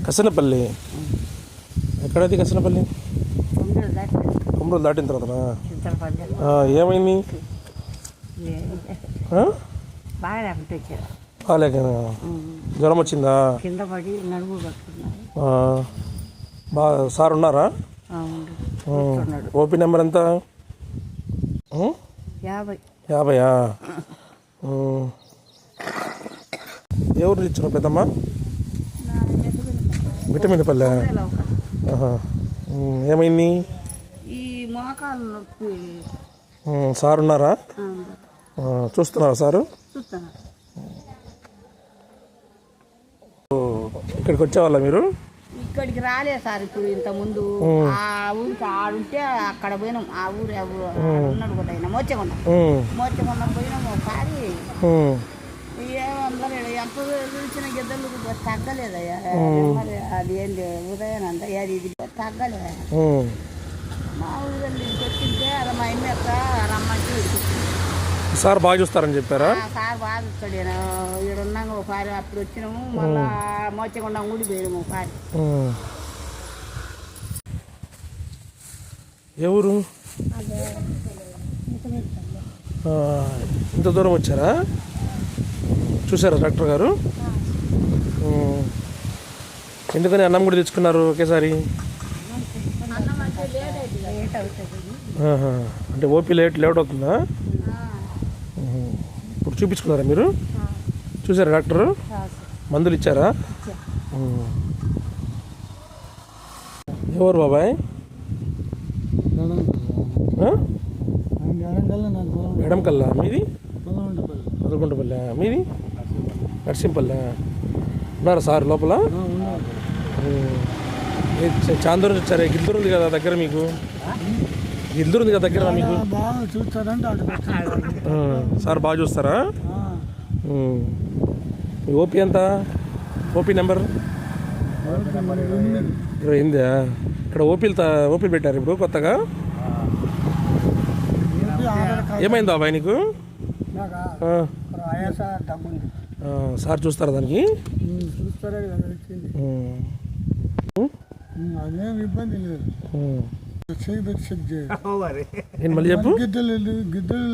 కసనపల్లి ఎక్కడది? కసనపల్లి కుమ్రోలు దాటిన తర్వాత ఏమైంది? బాగాలేక జ్వరం వచ్చిందా? బాగా సార్ ఉన్నారా? ఓపీ నెంబర్ ఎంత? 50. ఎవరు ఇచ్చిన పెద్దమ్మ? విటమిన్ పల్లె. ఏమైంది? ఈ మోకాలు నొప్పి. సార్ ఉన్నారా? చూస్తున్నారా సారు? ఇక్కడికి వచ్చేవాళ్ళ మీరు? ఇక్కడికి రాలేదు సార్. ఇప్పుడు ఇంత ముందు ఆ ఊరికి ఆడుంటే అక్కడ పోయినాం. ఆ ఊరు ఉన్నాడు కదా ఆయన మోచకొండ పోయినాం ఒకసారి. ఏమందరూ ఎంత పిలిచిన గిద్దలు తగ్గలేదయ్యా. మరి అది ఏంటి ఉదయానంత అది ఇది తగ్గలేదు. మా ఊరండి ఇంటికి వచ్చింటే అది మా ఇమ్మ యొక్క రమ్మంటే సార్ బాగా చూస్తారని చెప్పారా? సార్ బాగా చూస్తాడు. ఇక్కడ ఉన్నాక ఒకసారి అప్పుడు వచ్చినాము. మళ్ళా మోచకొండ ఊడి పోయినాము ఒకసారి. ఎవరు ఇంత దూరం వచ్చారా? చూసారా డాక్టర్ గారు? ఎందుకని అన్నం కూడా తెచ్చుకున్నారు ఒకేసారి? అంటే ఓపీ లేట్ అవుతుందా? ఇప్పుడు చూపించుకున్నారా మీరు? చూసారా డాక్టరు? మందులు ఇచ్చారా? ఎవరు బాబాయ్? ఎడంకల్లా మీది? పదకొండపల్లి మీది? నర్సింపల్లి. ఉన్నారా సార్ లోపల? చాందూరు నుంచి వచ్చారా? గిద్దరు ఉంది కదా దగ్గర మీకు? గిద్దరు ఉంది కదా దగ్గర మీకు? సార్ బాగా చూస్తారా? మీ ఓపీ ఎంత? OP number 28. ఇక్కడ ఓపీలు పెట్టారు ఇప్పుడు కొత్తగా. ఏమైంది బాబాయ్ నీకు? సార్ చూస్తారా దానికి? అదేం ఇబ్బంది లేదు. నేను మళ్ళీ చెప్పు. గిద్దలు